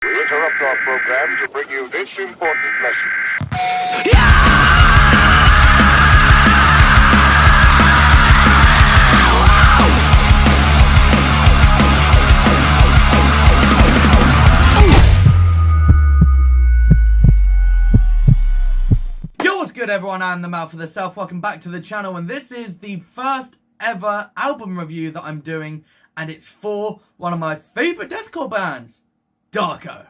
We interrupt our program to bring you this important message. Yo, what's good everyone? I'm the Mouth of the South. Welcome back to the channel, and this is the first ever album review that I'm doing, and it's for one of my favourite deathcore bands, Darko.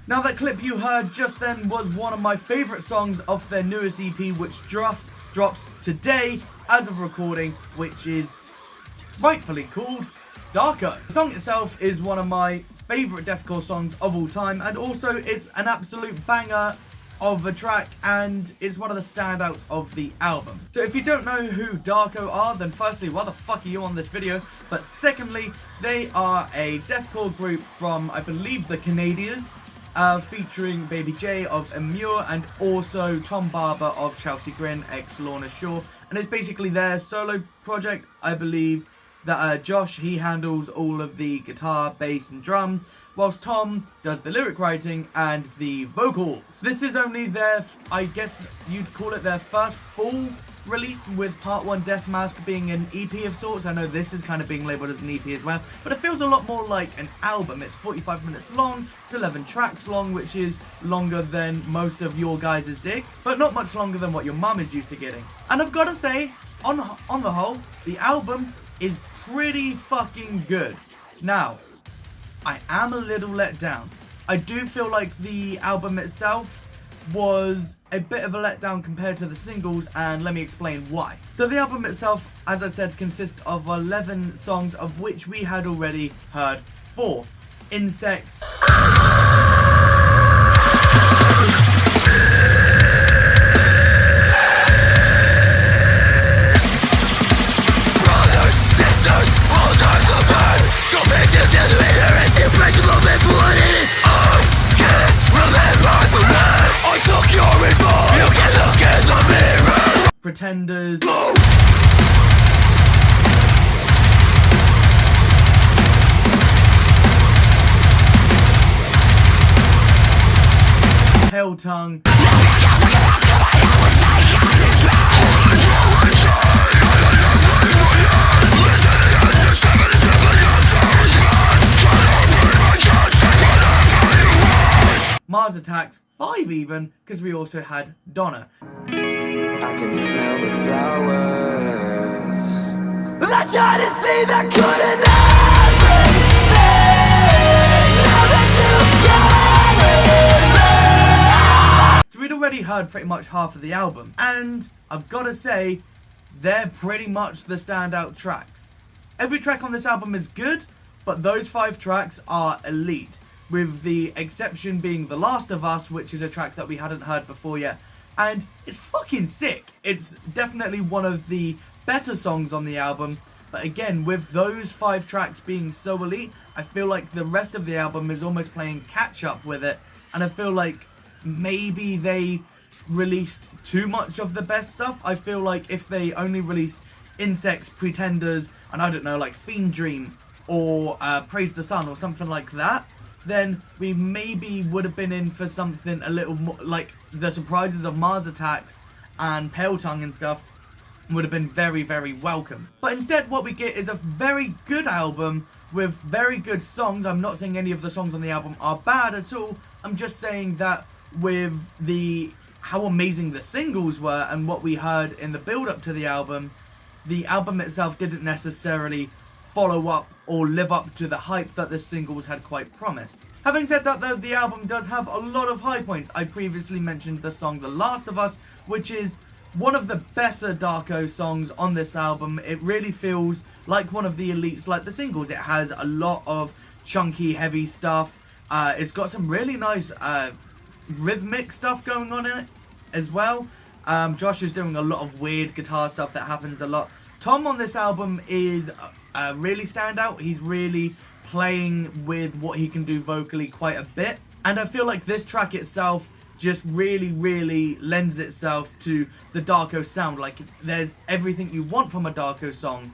Now that clip you heard just then was one of my favourite songs of their newest EP, which just dropped today as of recording, which is rightfully called Darko. The song itself is one of my favourite deathcore songs of all time, and also it's an absolute banger of a track, and it's one of the standouts of the album. So if you don't know who Darko are, then firstly, why the fuck are you on this video? But secondly, they are a deathcore group from, I believe, the Canadians. Featuring Baby J of Immure and also Tom Barber of Chelsea Grin, ex Lorna Shore, and it's basically their solo project. I believe that Josh, he handles all of the guitar, bass and drums, whilst Tom does the lyric writing and the vocals. This is only their, I guess you'd call it their first full release, with Part 1 Death Mask being an EP of sorts. I know this is kind of being labelled as an EP as well, but it feels a lot more like an album. It's 45 minutes long, it's 11 tracks long, which is longer than most of your guys' dicks, but not much longer than what your mum is used to getting. And I've got to say, on the whole, the album is pretty fucking good. Now, I am a little let down. I do feel like the album itself was a bit of a letdown compared to the singles, and let me explain why. So the album itself, as I said, consists of 11 songs, of which we had already heard 4. Insects, Pretenders, Pale Tongue, Mars Attacks, 5 even, because we also had Donna. I can smell the flowers. I try to see the good in everything. Now that you've got it. So we'd already heard pretty much half of the album, and I've got to say, they're pretty much the standout tracks. Every track on this album is good, but those 5 tracks are elite, with the exception being The Last of Us, which is a track that we hadn't heard before yet. And it's fucking sick. It's definitely one of the better songs on the album. But again, with those 5 tracks being so elite, I feel like the rest of the album is almost playing catch up with it. And I feel like maybe they released too much of the best stuff. I feel like if they only released Insects, Pretenders, and I don't know, like Fiend Dream or Praise the Sun or something like that, then we maybe would have been in for something a little more like the surprises of Mars Attacks and Pale Tongue and stuff would have been very, very welcome. But instead what we get is a very good album with very good songs. I'm not saying any of the songs on the album are bad at all. I'm just saying that with how amazing the singles were and what we heard in the build up to the album itself didn't necessarily follow up or live up to the hype that the singles had quite promised. Having said that though, the album does have a lot of high points. I previously mentioned the song The Last of Us, which is one of the better Darko songs on this album. It really feels like one of the elites, like the singles. It has a lot of chunky, heavy stuff. It's got some really nice rhythmic stuff going on in it as well. Josh is doing a lot of weird guitar stuff that happens a lot. Tom on this album is really standout. He's really playing with what he can do vocally quite a bit. And I feel like this track itself just really lends itself to the Darko sound. Like, there's everything you want from a Darko song,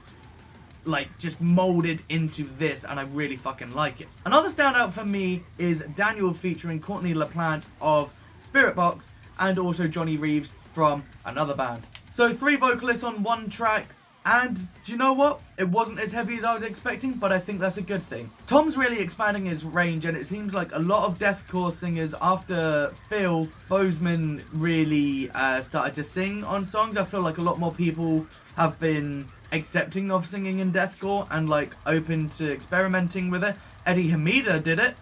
like, just molded into this, and I really fucking like it. Another standout for me is Daniel featuring Courtney LaPlante of Spirit Box, and also Johnny Reeves from another band. So 3 vocalists on 1 track, and do you know what? It wasn't as heavy as I was expecting, but I think that's a good thing. Tom's really expanding his range, and it seems like a lot of deathcore singers after Phil Bozeman really started to sing on songs. I feel like a lot more people have been accepting of singing in deathcore and like open to experimenting with it. Eddie Hamida did it.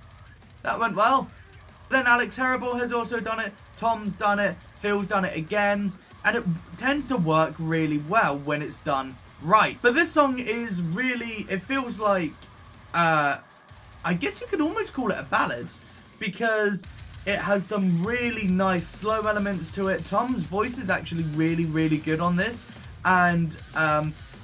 That went well. Then Alex Terrible has also done it. Tom's done it. Phil's done it again. And it tends to work really well when it's done right. But this song is really, it feels like, I guess you could almost call it a ballad, because it has some really nice slow elements to it. Tom's voice is actually really good on this. And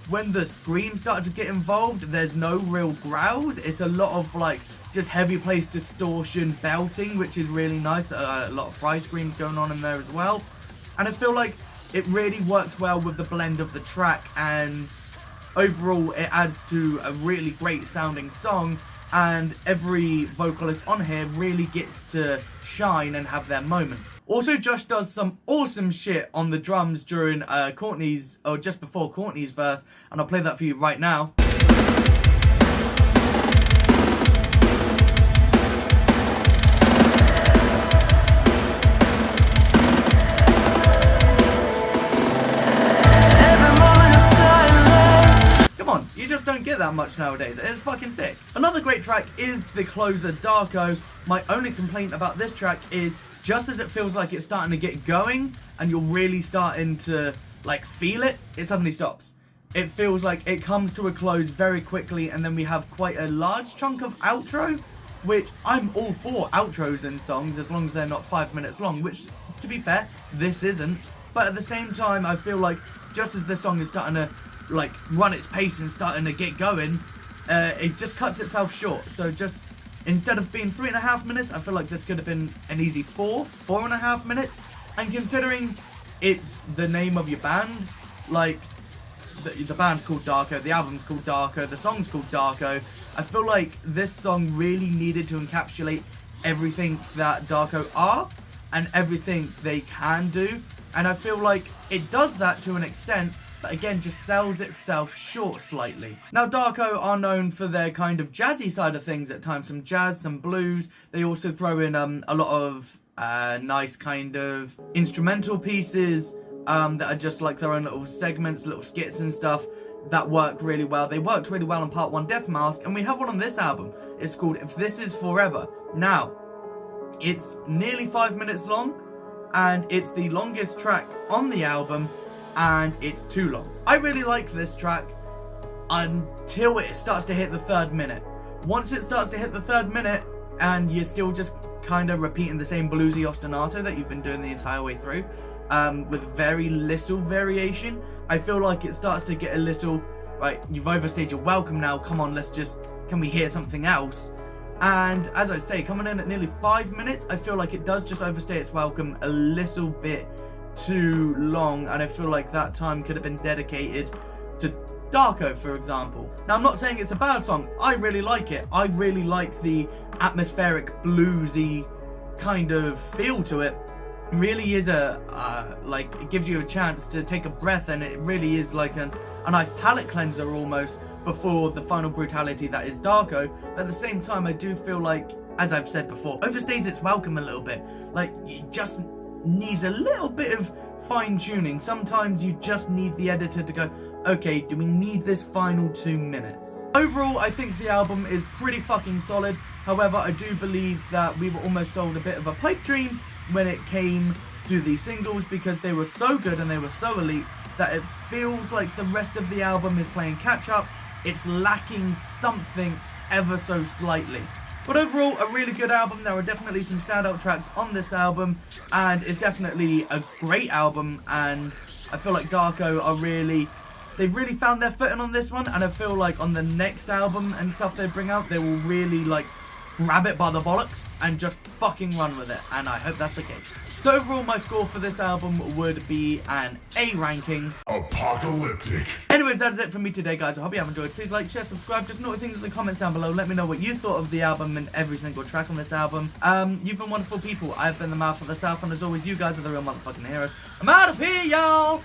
when the screams start to get involved, there's no real growls. It's a lot of like just heavy place distortion belting, which is really nice. A lot of fry screams going on in there as well. And I feel like it really works well with the blend of the track, and overall it adds to a really great sounding song, and every vocalist on here really gets to shine and have their moment. Also, Josh does some awesome shit on the drums during Courtney's, or just before Courtney's verse, and I'll play that for you right now. You just don't get that much nowadays. It's fucking sick. Another great track is the closer, Darko. My only complaint about this track is just as it feels like it's starting to get going and you're really starting to like feel it, it suddenly stops. It feels like it comes to a close very quickly, and then we have quite a large chunk of outro, which I'm all for outros in songs as long as they're not 5 minutes long, which, to be fair, this isn't. But at the same time, I feel like just as this song is starting to like run its pace and starting to get going, it just cuts itself short. So just instead of being 3.5 minutes, I feel like this could have been an easy 4.5 minutes. And considering it's the name of your band, like the band's called Darko, the album's called Darko, the song's called Darko, I feel like this song really needed to encapsulate everything that Darko are and everything they can do. And I feel like it does that to an extent, but again just sells itself short slightly. Now Darko are known for their kind of jazzy side of things at times, some jazz, some blues. They also throw in a lot of nice kind of instrumental pieces that are just like their own little segments, little skits and stuff that work really well. They worked really well on Part 1 Death Mask, and we have one on this album. It's called If This Is Forever. Now, it's nearly 5 minutes long, and it's the longest track on the album, and it's too long. I really like this track until it starts to hit the 3rd minute. Once it starts to hit the 3rd minute and you're still just kind of repeating the same bluesy ostinato that you've been doing the entire way through, with very little variation, I feel like it starts to get a little, right, you've overstayed your welcome now, come on, can we hear something else? And as I say, coming in at nearly 5 minutes, I feel like it does just overstay its welcome a little bit too long, and I feel like that time could have been dedicated to Darko, for example. Now, I'm not saying it's a bad song. I really like it. I really like the atmospheric, bluesy kind of feel to it. It really is like, it gives you a chance to take a breath, and it really is like a nice palate cleanser almost before the final brutality that is Darko. But at the same time, I do feel like, as I've said before, overstays its welcome a little bit. Like, you just needs a little bit of fine-tuning. Sometimes you just need the editor to go, okay, do we need this final 2 minutes? Overall, I think the album is pretty fucking solid. However, I do believe that we were almost sold a bit of a pipe dream when it came to the singles, because they were so good and they were so elite that it feels like the rest of the album is playing catch-up. It's lacking something ever so slightly. But overall, a really good album. There are definitely some standout tracks on this album, and it's definitely a great album, and I feel like Darko are they've really found their footing on this one, and I feel like on the next album and stuff they bring out, they will really, like, grab it by the bollocks and just fucking run with it, and I hope that's the case. So overall, my score for this album would be an A ranking. Apocalyptic. Anyways, that is it from me today, guys. I hope you have enjoyed. Please like, share, subscribe. Just note things in the comments down below. Let me know what you thought of the album and every single track on this album. You've been wonderful people. I've been the mouth of the South, and as always, you guys are the real motherfucking heroes. I'm out of here, y'all!